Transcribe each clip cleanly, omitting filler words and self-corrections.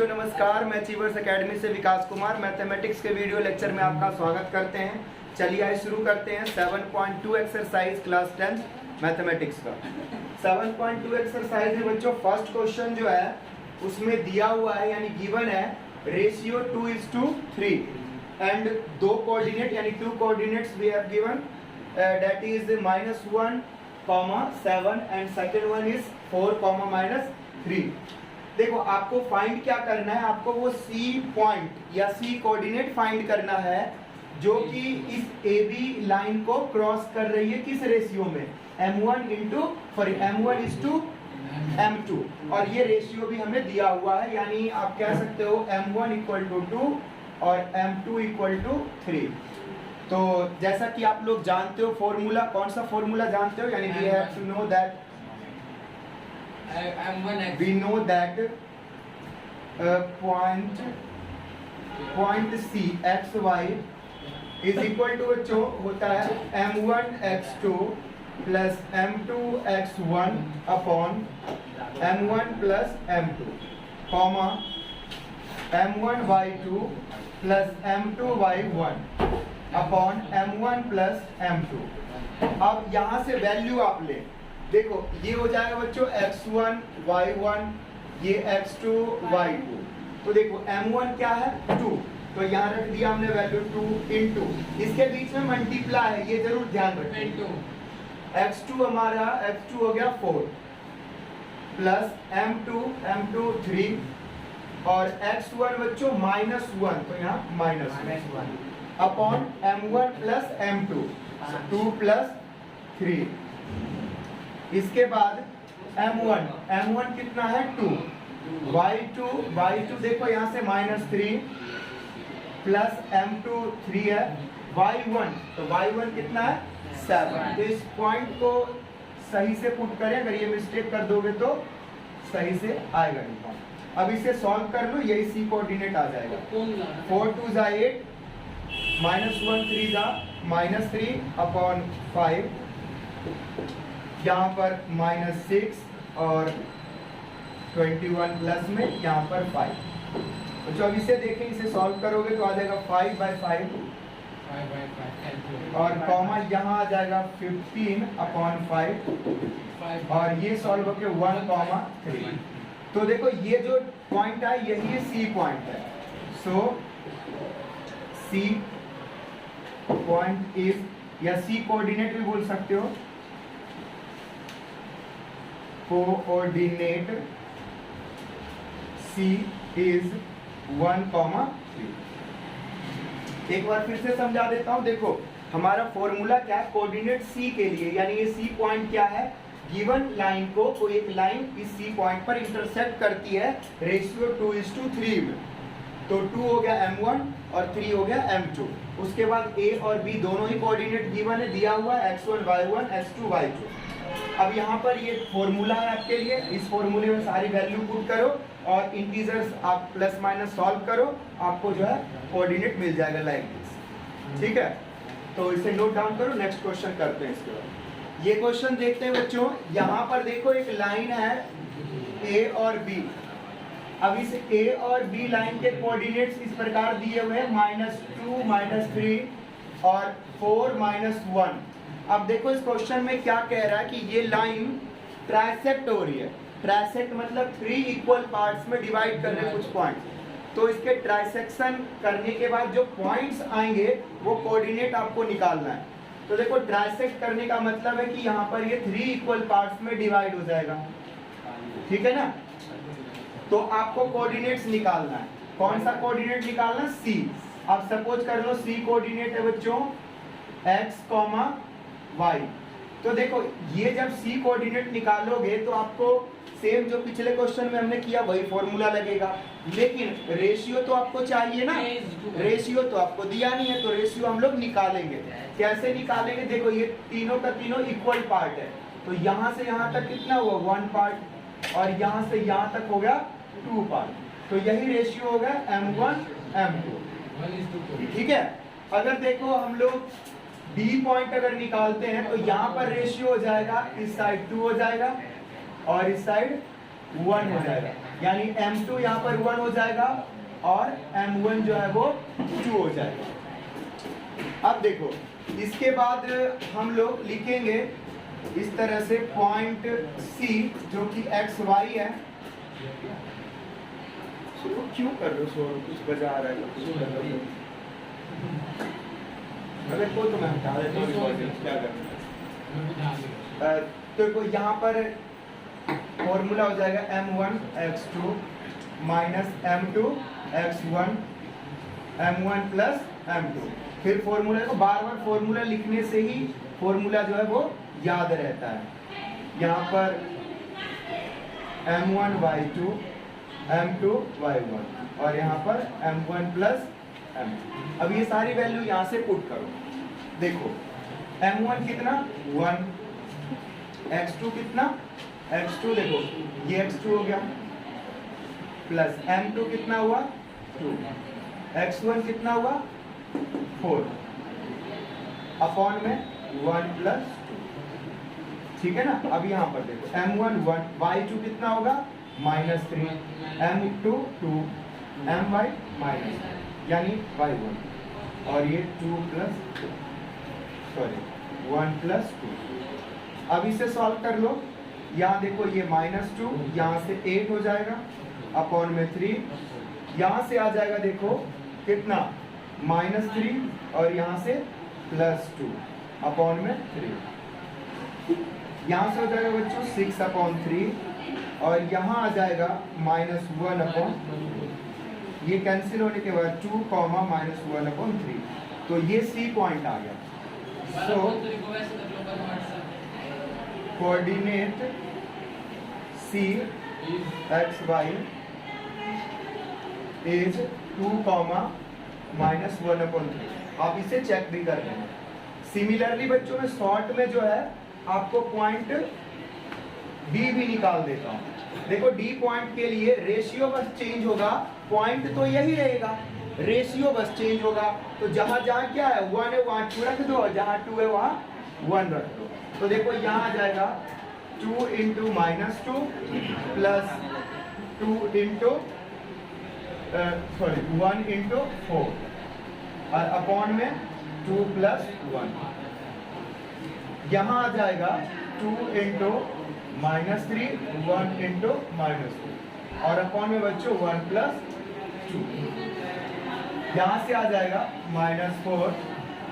नमस्कार। मैं achievers academy से विकास कुमार मैथमेटिक्स के वीडियो लेक्चर में आपका स्वागत करते हैं। चलिए आज शुरू करते हैं 7.2 एक्सरसाइज क्लास 10 मैथमेटिक्स का। 7.2 एक्सरसाइज है बच्चों। फर्स्ट क्वेश्चन जो है उसमें दिया हुआ है यानी गिवन है रेशियो 2:3 एंड दो कोऑर्डिनेट यानी 2 coordinates we have given that is -1, 7 and second one is 4, -3। देखो आपको फाइंड क्या करना है, आपको वो सी पॉइंट या सी कोऑर्डिनेट फाइंड करना है जो कि इस AB लाइन को क्रॉस कर रही है। किस रेशियो में? M1 to M2 और ये रेशियो भी हमें दिया हुआ है यानी आप कह सकते हो M1 = 2 और M2 = 3। तो जैसा कि आप लोग जानते हो फॉर्मूला, कौन सा फॉर्मूला जानते हो? यानी we have to know that we know that point C xy is equal to जो होता है M1x2 plus M2x1 upon M1 plus M2 comma M1y2 plus M2y1 upon M1 plus M2। अब यहाँ से वैल्यू आप ले, देखो ये हो जाएगा बच्चों x1 y1, ये x2 y2। तो देखो M1 क्या है 2, तो यहाँ रख दिया हमने वैल्यू 2 इंटू इसके बीच में मल्टीप्लाई है, ये जरूर ध्यान रखें। x2 हमारा x2 हो गया 4 प्लस M2 3 और x1 बच्चों -1, तो यहाँ -1 upon M1 plus M2 2 plus 3। इसके बाद M1 कितना है 2, y2 देखो यहाँ से -3 प्लस M2 3 है, y1 तो y1 कितना है 7। तो इस पॉइंट को सही से पुट करें, अगर ये मिस्टेक कर दोगे तो सही से आएगा नहीं। अब इसे सॉल्व कर लो, यही सी कोऑर्डिनेट आ जाएगा। 4 2 जा 8 -1 3 जा -3 अपॉन 5, यहाँ पर -6 और 21 प्लस में यहाँ पर 5। तो जब इसे देखें, इसे सॉल्व करोगे तो आ जाएगा 5/5 और कॉमा यहाँ आ जाएगा 15 अपॉन 5 और ये सॉल्व होके 1, 3। तो देखो ये जो पॉइंट है यही सी पॉइंट है। सो सी पॉइंट इज, या सी कोऑर्डिनेट भी बोल सकते हो, कोऑर्डिनेट C is 1, 3। एक बार फिर से समझा देता हूं। देखो हमारा फॉर्मूला क्या है कोऑर्डिनेट C के लिए, यानी ये C पॉइंट क्या है, गिवन लाइन को कोई एक लाइन इस C पॉइंट पर इंटरसेक्ट करती है रेशियो 2:3 में। तो 2 हो गया M1 और 3 हो गया M2। उसके बाद A और B दोनों ही कोऑर्डिनेट गिवन है, दिया हुआ है x1 y1 x2 y2। अब यहाँ पर ये फॉर्मूला है आपके लिए, इस फॉर्मूले में सारी वैल्यू पुट करो और इंटीजर्स आप प्लस माइनस सॉल्व करो, आपको जो है कोऑर्डिनेट मिल जाएगा लाइक दिस। ठीक है, तो इसे नोट डाउन करो। नेक्स्ट क्वेश्चन करते हैं। इसके बाद ये क्वेश्चन देखते हैं बच्चों। यहाँ पर देखो एक लाइन है A और B। अब इस A और B लाइन के कोऑर्डिनेट्स इस प्रकार दिए हुए हैं -2 -3 और 4 -1। अब देखो इस क्वेश्चन में क्या कह रहा है कि ये लाइन ट्राइसेक्ट हो रही है। ट्राइसेक्ट मतलब 3 इक्वल पार्ट्स में डिवाइड कर रहे हैं कुछ पॉइंट्स। तो इसके ट्राइसेक्शन करने के बाद जो पॉइंट्स आएंगे वो कोऑर्डिनेट आपको निकालना है। तो देखो ट्राइसेक्ट करने का मतलब है कि यहाँ पर ये 3 इक्वल पार्ट्स में डिवाइड हो जाएगा। ठीक है ना? तो आपको कोऑर्डिनेट्स निकालना है। कौन सा कोऑर्डिनेट निकालना? C। अब सपोज कर लो C कोऑर्डिनेट है बच्चों x, y। तो देखो ये जब C कोऑर्डिनेट निकालोगे तो आपको सेम जो पिछले क्वेश्चन में हमने किया वही फॉर्मूला लगेगा, लेकिन रेशियो तो आपको चाहिए ना। रेशियो तो आपको दिया नहीं है, तो रेशियो हम लोग निकालेंगे। कैसे निकालेंगे? देखो ये तीनों का तीनों इक्वल पार्ट है, तो यहाँ से यहाँ तक कितना हुआ 1 पार्ट और यहाँ से यहाँ तक हो गया 2 पार्ट। तो यही रेशियो होगा M1 M2। ठीक है, अगर देखो हम लोग D पॉइंट अगर निकालते हैं तो यहाँ पर रेशियो हो जाएगा, इस साइड 2 हो जाएगा और इस साइड 1 हो जाएगा, यानी m2 यहाँ पर 1 हो जाएगा और m1 जो है वो 2 हो जाएगा। अब देखो इसके बाद हम लोग लिखेंगे इस तरह से पॉइंट C जो कि XY है। क्यों कर रहे हो सो, कुछ बजा रहा है कुछ कर रहे हो, अगर कोई तो मैं हटा देता हूँ, क्या करना है। तो यहाँ पर फॉर्मूला हो जाएगा m1 x2 minus m2 x1 m1 plus m2। फिर फॉर्मूला को बार बार फॉर्मूला लिखने से ही फॉर्मूला जो है वो याद रहता है। यहाँ पर m1 y2 m2 y1 और यहाँ पर m1 प्लस m2। अब ये सारी वैल्यू यहाँ से पुट करो। देखो m1 कितना 1, x2 कितना x2, देखो ये x2 हो गया, प्लस m2 कितना हुआ 2, x1 कितना हुआ 4 अपॉन में 1 प्लस 2, ठीक है ना। अब यहाँ पर देखो m1 1, y2 कितना होगा -3, m2 2, my माइनस यानी y1 और ये 2 प्लस 1 प्लस 2। अब इसे सॉल्व कर लो। यहाँ देखो ये -2 यहाँ से 8 हो जाएगा अपॉन में 3, यहाँ से आ जाएगा देखो कितना -3 और यहाँ से +2 अपॉन में 3, यहाँ से हो जाएगा बच्चों 6/3 और यहाँ आ जाएगा -1 अपॉन, ये कैंसिल होने के बाद 2, -1/3, तो ये C पॉइंट आ गया। सो कोऑर्डिनेट C XY इज 2, -1/3। आप इसे चेक भी कर लेंगे। सिमिलरली बच्चों में शॉर्ट में जो है आपको पॉइंट D भी निकाल देता हूँ। देखो D पॉइंट के लिए रेशियो बस चेंज होगा, पॉइंट तो यही रहेगा, रेशियो बस चेंज होगा। तो जहां जहां क्या है 1 है वहां 2 रख दो, जहां 2 है वहां 1 रख दो। तो देखो यहाँ आ जाएगा 2 × -2 प्लस 2 × 1 × 4 और अपॉन में 2 + 1, यहाँ आ जाएगा 2 × -3 1 × -2 और अपॉन में बच्चों 1 + 2, यहाँ से आ जाएगा -4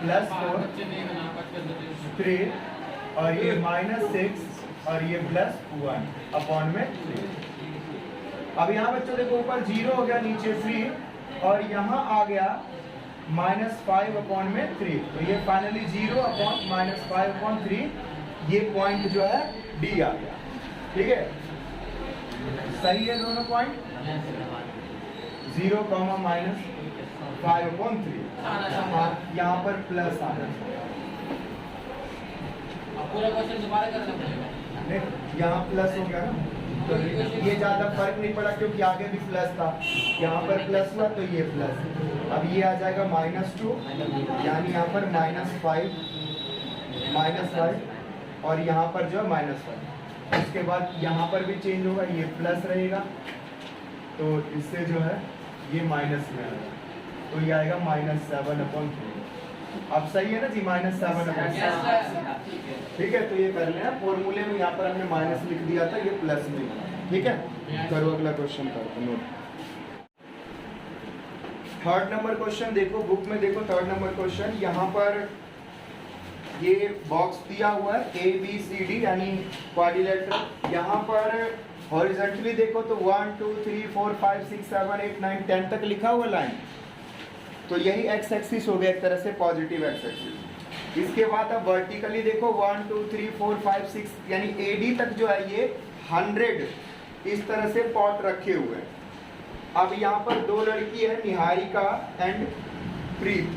+ 4 3 और ये -6 और ये +1 अपॉन में 3। अब यहाँ बच्चों देखो ऊपर 0 हो गया, नीचे 3 और यहाँ आ गया -5 अपॉन में 3, तो ये फाइनली 0 अपॉन -5/3, ये पॉइंट जो है D आ गया। ठीक है, सही है दोनों पॉइंट, 0, -5/3। यहाँ पर प्लस आना चाहिए, पूरा क्वेश्चन दोबारा करना पड़ेगा। यहाँ प्लस हो गया ना, तो ये ज़्यादा फर्क नहीं पड़ा क्योंकि आगे भी प्लस था, यहाँ पर प्लस हुआ तो ये प्लस। अब ये आ जाएगा -2 यानी यहाँ पर -5 और यहाँ पर जो है -5। उसके बाद यहाँ पर भी चेंज होगा, ये प्लस रहेगा तो इससे जो है ये माइनस में आएगा, तो ये आएगा -7/3। अब सही है ना जी, -7/3। ठीक है, तो ये कर लेना, फॉर्मूले में यहाँ पर हमने माइनस लिख दिया था, ये प्लस में। ठीक है, करो अगला क्वेश्चन करते हैं। थर्ड नंबर क्वेश्चन देखो, बुक में देखो थर्ड नंबर क्वेश्चन। यहाँ पर ये बॉक्स दिया हुआ है ABCD यानी क्वाड्रिलेटरल। यहाँ पर हॉरिजॉन्टली देखो तो 1 2 3 4 5 6 7 8 9 10 तक लिखा हुआ लाइन, तो यही एक्स एक्सिस हो गया एक तरह से पॉजिटिव एक्स एक्सिस। इसके बाद अब वर्टिकली देखो 1 2 3 4 5 6 यानी AD तक जो है ये 100 इस तरह से पॉट रखे हुए हैं। अब यहाँ पर दो लड़की है, निहारिका एंड प्रीत,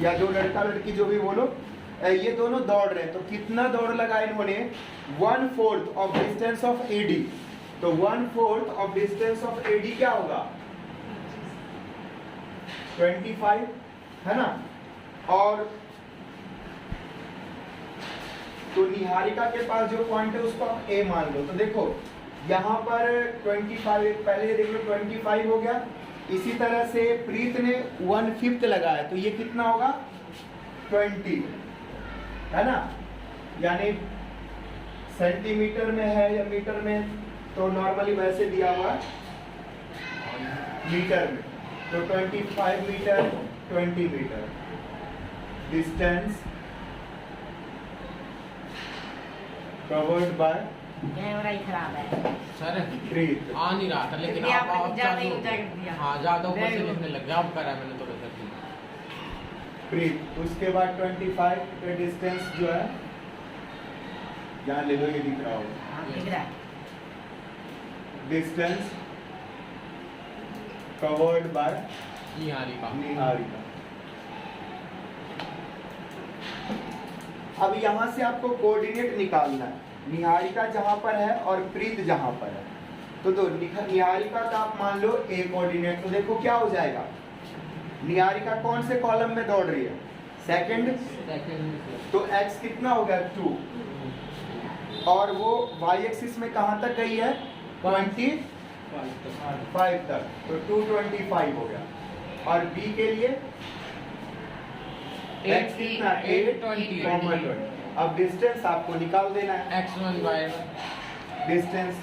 या दो लड़का लड़की जो भी बोलो, ये दोनों दौड़ रहे हैं। तो कितना दौड़ लगा इन्होंने 1/4 ऑफ डिस्टेंस ऑफ AD। तो 1/4 ऑफ डिस्टेंस ऑफ AD क्या होगा 25 है ना। और तो निहारिका के पास जो पॉइंट है उसको आप A मान लो। तो देखो यहाँ पर 25, पहले देख लो 25 हो गया। इसी तरह से प्रीत ने 1/5 लगाया, तो ये कितना होगा 20, है ना। यानी सेंटीमीटर में है या मीटर में, तो नॉर्मली वैसे दिया हुआ मीटर में, तो 25 metre 20 metre distance covered by camera ही खराब है सर प्रीत। आ नहीं रहा था, लेकिन ये आप आपने ज्यादा ही चालू- ऊंचा कर दिया। हाँ ज्यादा ऊपर से Very good. लिखने लग गया, अब करा मैंने थोड़ा सा ठीक। प्रीत, उसके बाद 25 का डिस्टेंस जो है यहाँ ले लो, ये दिख रहा होगा हाँ, दिख रहा है। Distance covered bye Niharika. Niharika. अब यहाँ से आपको कोऑर्डिनेट निकालना है, निहारिका जहां पर है और प्रीत जहां पर है। तो निहारिका का आप मान लो ए कोऑर्डिनेट, तो देखो क्या हो जाएगा, निहारिका कौन से कॉलम में दौड़ रही है, सेकंड, तो x कितना हो गया 2, और वो y एक्सिस में कहां तक गई है 25 तक, तो 225 हो गया। और b के लिए x कितना 8, अब डिस्टेंस आपको निकाल देना है, x1 बाय डिस्टेंस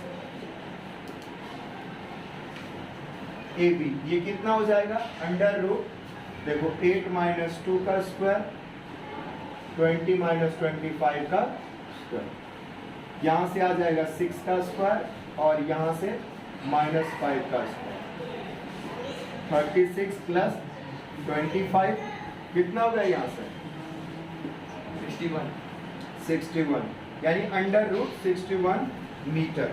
AB, ये कितना हो जाएगा अंडर रूट, देखो 8 - 2 का स्क्वायर 20 - 25 का स्क्वायर, यहाँ से आ जाएगा 6 का स्क्वायर और यहाँ से -5 का स्क्वायर, 36 + 25 कितना हो गया यहाँ से 61, यानी अंडर रूट 61 मीटर।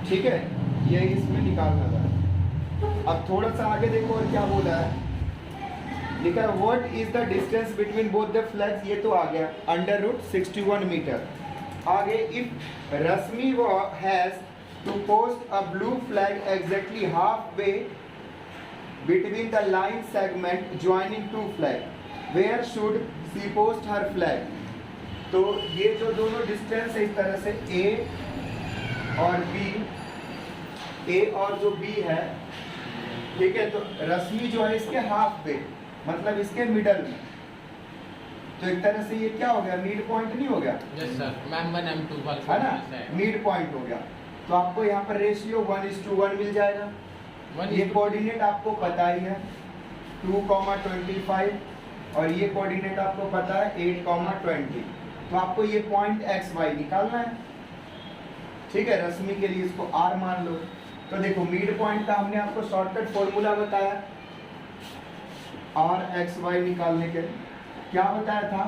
ठीक है, ये इसमें निकालना था। अब थोड़ा सा आगे देखो और क्या बोला है, लिखा है what is the distance between both the flags, ये तो आ गया अंडर रूट 61 मीटर। आगे if Rashmi has to post a blue flag exactly half way between the line segment joining two flag, where should she post her flag. तो ये जो दोनों distance है इस तरह से A और B, A और जो B है, ठीक है, तो रश्मि जो है इसके हाफ पे, मतलब इसके मिडल में, तो एक तरह से ये क्या हो गया मिड पॉइंट नहीं हो गया, यस सर, M1 M2 वाला है ना, मिड पॉइंट हो गया। तो आपको यहाँ पर रेशियो 1:1 मिल जाएगा। ये कोऑर्डिनेट आपको पता ही है 2,25, और ये कोऑर्डिनेट आपको पता है 8,20, तो आपको ये पॉइंट एक्स वाई निकालना है। ठीक है, रश्मि के लिए इसको R मान लो। तो देखो मिड पॉइंट का हमने आपको शॉर्टकट फॉर्मूला बताया, R(x,y) निकालने के क्या बताया था,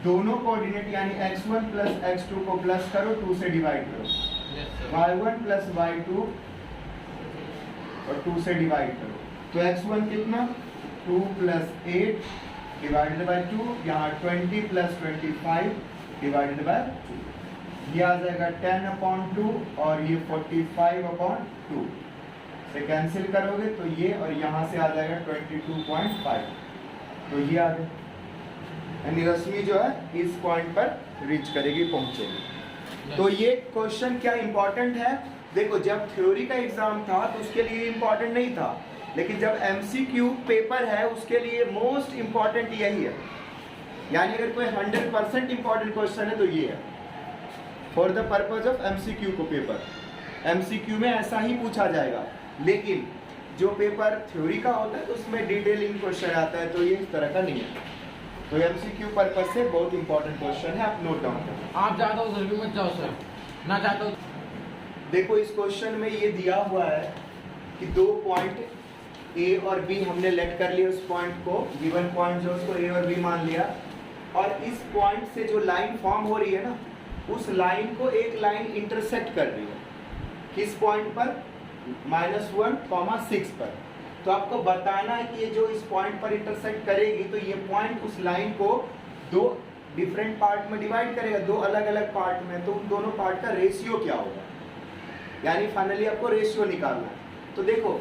दोनों कोऑर्डिनेट यानी x1 + x2 को प्लस करो, 2 से डिवाइड करो, y1 + y2 और 2 से डिवाइड करो, तो x1 कितना 2 + 8 डिवाइडेड बाय 2, यहाँ 20 + 25 डिवाइडेड बाय 2, ये आ जाएगा 10/2 और ये 45/2 से कैंसिल करोगे तो ये, और यहाँ से आ जाएगा 22.5, तो ये आ गया, यानी रश्मि जो है इस पॉइंट पर रीच करेगी, पहुंचेगी। तो ये क्वेश्चन क्या इंपॉर्टेंट है, देखो जब थ्योरी का एग्जाम था तो उसके लिए इंपॉर्टेंट नहीं था, लेकिन जब एमसीक्यू पेपर है उसके लिए मोस्ट इंपॉर्टेंट यही है, यानी अगर कोई 100% इंपॉर्टेंट क्वेश्चन है तो ये है, for the purpose of MCQ को पेपर, एमसीक्यू में ऐसा ही पूछा जाएगा, लेकिन जो पेपर थ्योरी का होता है तो उसमें डिटेलिंग क्वेश्चन आता है, तो ये इस तरह का नहीं है। तो एमसीक्यू पर्पज से बहुत इंपॉर्टेंट क्वेश्चन है, आप नोट डाउन करें। आप ज्यादा उधर भी मत जाओ सर, ना चाहते हो। देखो इस क्वेश्चन में ये दिया हुआ है कि दो पॉइंट ए और बी हमने लेट कर लिया, उस पॉइंट को गिवन पॉइंट जो उसको ए और बी मान लिया, और इस पॉइंट से जो लाइन फॉर्म हो रही है ना, उस लाइन को एक लाइन इंटरसेक्ट कर रही है, किस पॉइंट पर -1,6 पर। तो आपको बताना है कि ये जो इस पॉइंट पर इंटरसेक्ट करेगी तो ये पॉइंट उस लाइन को दो डिफरेंट पार्ट में डिवाइड करेगा, दो अलग अलग पार्ट में, तो उन दोनों पार्ट का रेशियो क्या होगा, यानी फाइनली आपको रेशियो निकालना है। तो देखो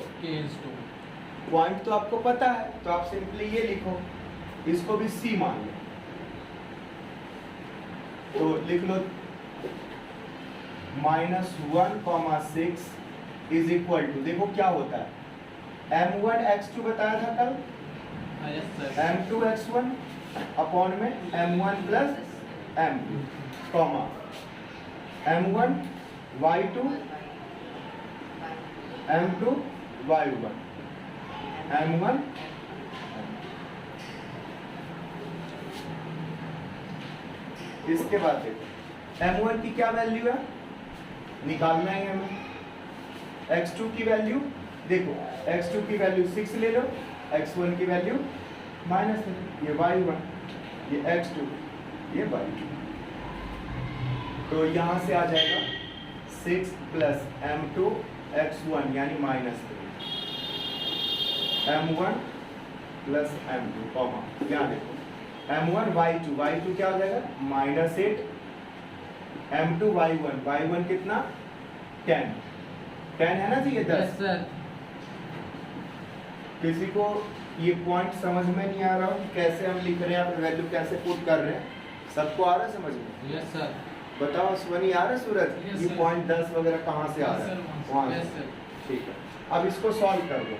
पॉइंट तो आपको पता है, तो आप सिंपली ये लिखो, इसको भी सी मान लो, तो लिख लो -1,6 इज इक्वल टू, देखो क्या होता है, m1 x2 बताया था कल, yes sir m2 x1 upon में m1 plus m2 comma m1 y2 m2 y1 m1 इसके बाद देखो m1 की क्या वैल्यू है, निकालना है हमें। x2 की वैल्यू देखो, x2 की वैल्यू 6 ले लो, x1 की वैल्यू माइनस, ये y1, ये x2, ये y2, तो यहाँ से आ जाएगा 6 प्लस m2 x1 यानी -3 m1 प्लस m2 कॉमा यहाँ देखो m1 y2 क्या हो जाएगा -8 m2 y1 कितना 10 है ना जी, ये 10। यस सर किसी को ये पॉइंट समझ में नहीं आ रहा हो कि कैसे हम लिख रहे हैं, आप वैल्यू कैसे पुट कर रहे हैं, सबको आ रहा है समझ में? यस सर बताओ स्वनी आ रहा है सूरज, Yes, ये sir. पॉइंट 10 वगैरह कहाँ से आ रहा है, वहाँ यस से। सर ठीक है, अब इसको सॉल्व कर दो,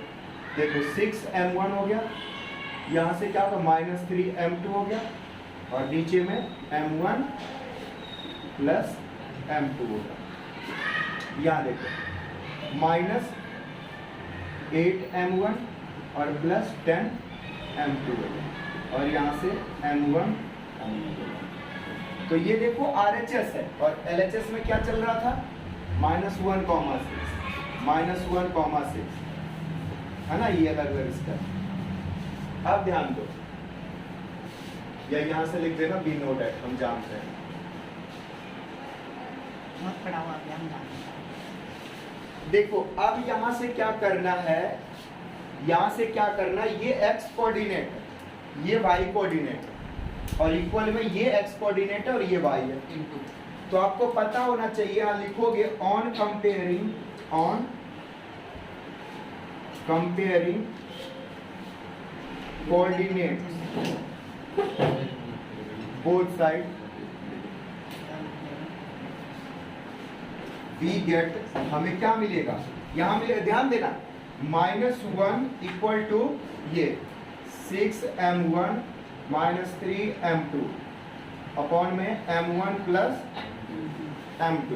देखो 6m1 हो गया, यहाँ से क्या होगा -3m2 हो गया, और नीचे में m1 प्लस m2 होगा, यहाँ देखो -8m1 और प्लस 10m2 होगा, और यहाँ से m1 तो ये देखो RHS है, और LHS में क्या चल रहा था -1,6 है ना, ये अलग अलग इसका। अब ध्यान दो, या यहाँ से लिख देना बी नोट एट, हम जानते हैं। बहुत पड़ा हुआ अभी हम जानते हैं। देखो अब यहाँ से क्या करना है, यहाँ से क्या करना है, ये x कोऑर्डिनेट है, ये y कोऑर्डिनेट है, और इक्वल में ये x कोऑर्डिनेट है और ये y है। इनटू तो आपको पता होना चाहिए, यहाँ लिखोगे on comparing coordinates both side we get, हमें क्या मिलेगा, यहाँ मिलेगा, ध्यान देना, -1 इक्वल टू ये 6m1 -3m2 अपॉन में m1 प्लस m2,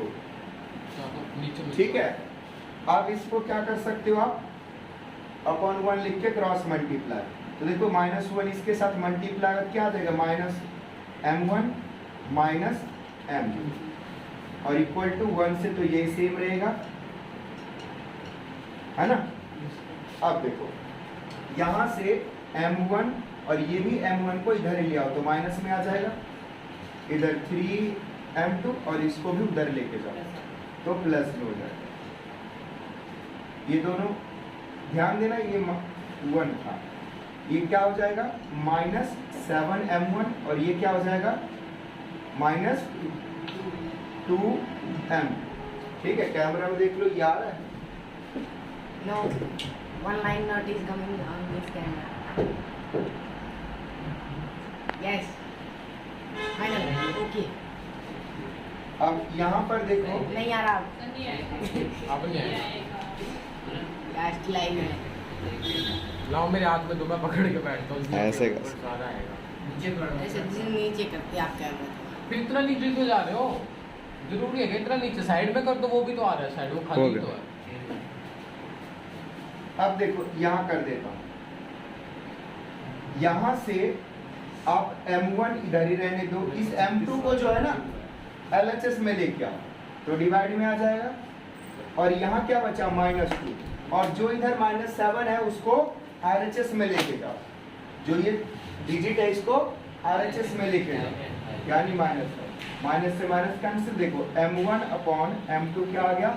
नीचे में ठीक है। अब इसको क्या कर सकते हो आप, अपॉन 1 लिख के क्रॉस मल्टीप्लाई, तो देखो -1 इसके साथ मल्टीप्लाई क्या आ जाएगा -m1 -m2 और इक्वल टू 1 से तो ये सेम रहेगा, है ना। अब देखो यहाँ से m1 और ये भी m1 को इधर ले आओ तो माइनस में आ जाएगा, इधर 3m2 और इसको भी उधर लेके जाओ तो प्लस में हो जाएगा। ये दोनों ध्यान देना, ये 1 था, ये क्या हो जाएगा -7m1 और ये क्या हो जाएगा -2m। ठीक है, कैमरा में देख लो, ये आ रहा है। No, one line not is coming on this camera. Yes. Final. Okay. अब यहाँ पर देखो, नहीं आ रहा अब नहीं आएगा। लास्ट लाइन है। लाओ मेरे हाथ में दो, मैं पकड़ के बैठता हूँ, ऐसे कर। ऊपर सारा आएगा। ऐसे नीचे करते आप कैमरा। फिर इतना नीचे क्यों जा रहे हो, जरूरी है कि इतना नीचे, साइड में कर दो, वो भी तो आ रहा है, साइड वो खाली तो है। अब देखो यहाँ कर देता हूँ, यहाँ से आप m1 इधर ही रहने दो, इस m2 को जो है ना LHS में लेके आओ तो डिवाइड में आ जाएगा, और यहाँ क्या बचा -2, और जो इधर -7 है उसको RHS में लेके जाओ, जो ये डिजिट है इसको RHS में लेके जाओ, यानी माइनस से माइनस कैंसिल। देखो m1 अपॉन m2 क्या आ गया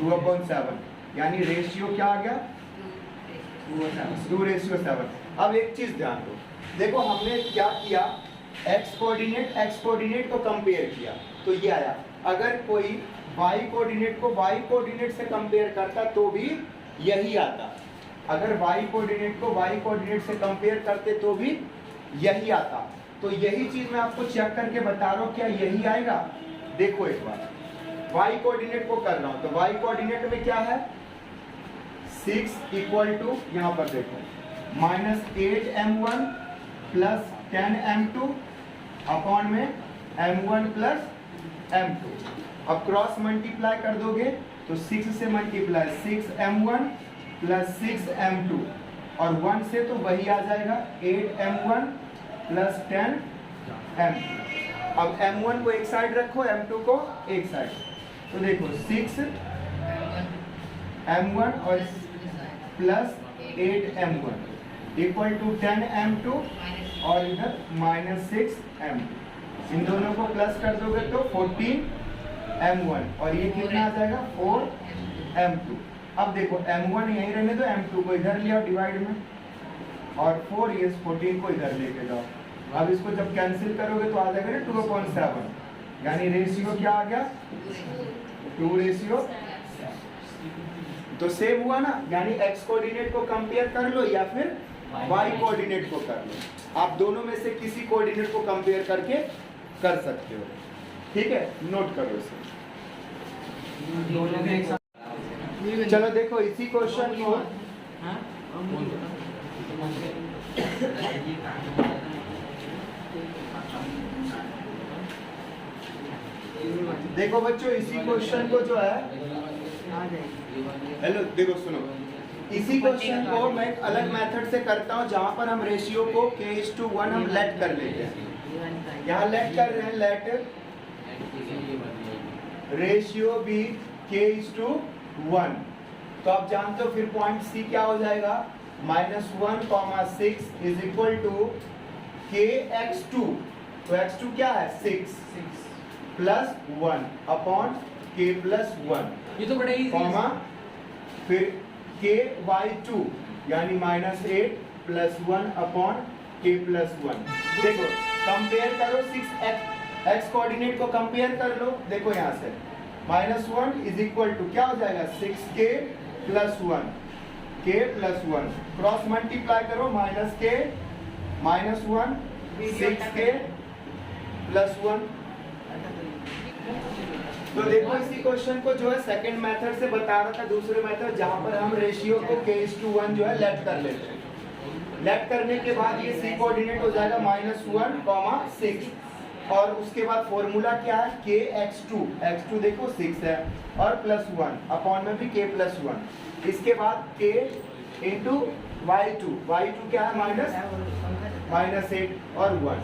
2/7, यानी रेशियो क्या आ गया 2:7। अब एक चीज ध्यान दो, देखो हमने क्या किया, x कोऑर्डिनेट को कंपेयर किया तो ये आया। अगर कोई y कोऑर्डिनेट को y कोऑर्डिनेट से कंपेयर करता तो भी यही आता, अगर y कोऑर्डिनेट को y कोऑर्डिनेट से कंपेयर करते तो भी यही आता। तो यही चीज मैं आपको चेक करके बता रहा हूँ, क्या यही आएगा। देखो एक बार y कोऑर्डिनेट को कर रहा हूं, तो y कोऑर्डिनेट में क्या है 6 इक्वल टू, यहां पर देखो -8m1 प्लस 10m2 अपॉन में m1 प्लस m2। अब क्रॉस मल्टीप्लाई कर दोगे तो 6 से मल्टीप्लाई 6m1 प्लस 6m2 और 1 से तो वही आ जाएगा 8m1 प्लस 10m2। अब m1 को एक साइड रखो, m2 को एक साइड, तो देखो 6m1 और plus 8m1 equal to 10m2 और इधर -6m2। इन दोनों को प्लस कर दोगे तो 14m1 और ये कितना आ जाएगा 4m2। अब देखो m1 यहीं रहने दो, m2 को इधर ले आओ डिवाइड में और 4 ये 14 को इधर लेके जाओ। अब इसको जब कैंसिल करोगे तो आ जाएगा ना 2/7, यानी रेशियो क्या आ गया 2:7। तो सेम हुआ ना, यानी x कोऑर्डिनेट को कंपेयर कर लो या फिर y कोऑर्डिनेट को कर लो। आप दोनों में से किसी कोऑर्डिनेट को कंपेयर करके कर सकते हो, ठीक है, नोट करो इसे। चलो देखो इसी क्वेश्चन को देखो बच्चों, इसी क्वेश्चन को जो है, हेलो देखो सुनो, इसी क्वेश्चन को मैं एक अलग मेथड से करता हूं जहां पर हम रेशियो को k:1 हम लेट कर लेते हैं। यहाँ लेट कर रहे हैं, लेट रेशियो बी k:1। तो आप जानते हो फिर पॉइंट सी क्या हो जाएगा, -1,6 इज इक्वल टू kx2। तो x2 क्या है 6 प्लस 1 अपॉन k प्लस 1, ये तो बड़ा इजी कॉमा फिर ky2 यानी -8 प्लस 1 अपॉन k प्लस 1। देखो कंपेयर करो 6x कोऑर्डिनेट को कंपेयर कर लो, देखो यहाँ से -1 इज इक्वल टू क्या हो जाएगा 6k plus 1, k plus 1 cross multiply करो -k -1 6k प्लस 1। तो देखो इसी क्वेश्चन को जो है सेकंड मेथड से बता रहा था, दूसरे मेथड जहां पर हम रेशियो को k:1 जो है लेट कर लेते हैं। लेट करने के बाद ये c कोऑर्डिनेट हो जाएगा -1, 6 और उसके बाद फॉर्मूला क्या है kx2, x2 देखो 6 है और प्लस 1 अपॉन में भी k प्लस 1। इसके बाद k इंटू y2 क्या है -8 और 1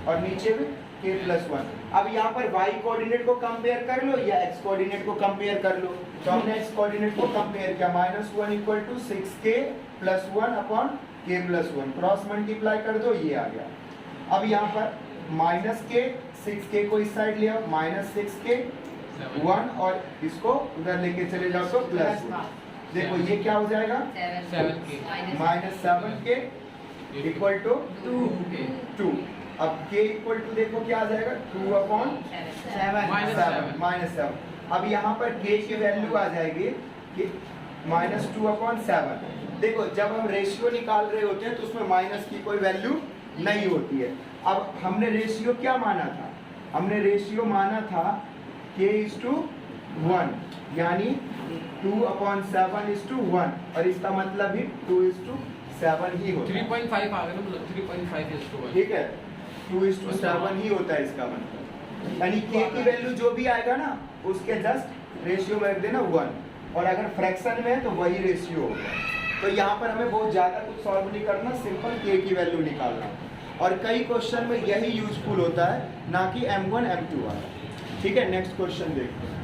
और नीचे भी k प्लस 1। अब यहाँ पर y कोऑर्डिनेट को कंपेयर कर लो या x कोऑर्डिनेट को कंपेयर कर लो, तो हमने x कोऑर्डिनेट को कंपेयर किया, -1 equal to 6k plus 1 upon k plus 1, cross multiply कर दो, ये आ गया। अब यहाँ पर -k 6k को इस साइड ले आओ, -6k 1 और इसको उधर लेके चले जाओ तो प्लस 1। देखो ये क्या हो जाएगा 7k इक्वल टू 2। अब k इक्वल टू देखो क्या आ जाएगा 2/7 -7। अब यहाँ पर k की वैल्यू आ जाएगी कि -2/7। देखो जब हम रेशियो निकाल रहे होते हैं तो उसमें माइनस की कोई वैल्यू नहीं होती है। अब हमने रेशियो क्या माना था, हमने रेशियो माना था k:1 यानी 2/7:1 और इसका मतलब भी 2:7 ही होता है। 3.5 आ गया ना, मतलब 3.5:1। ठीक है, 2:7 ही होता है इसका मतलब, यानी k की वैल्यू जो भी आएगा ना उसके जस्ट रेशियो में रख देना 1 और अगर फ्रैक्शन में है तो वही रेशियो होगा। तो यहाँ पर हमें बहुत ज़्यादा कुछ सॉल्व नहीं करना, सिंपल k की वैल्यू निकालना और कई क्वेश्चन में यही यूजफुल होता है, ना कि m1 m2 वाला। ठीक है, नेक्स्ट क्वेश्चन देखते हैं।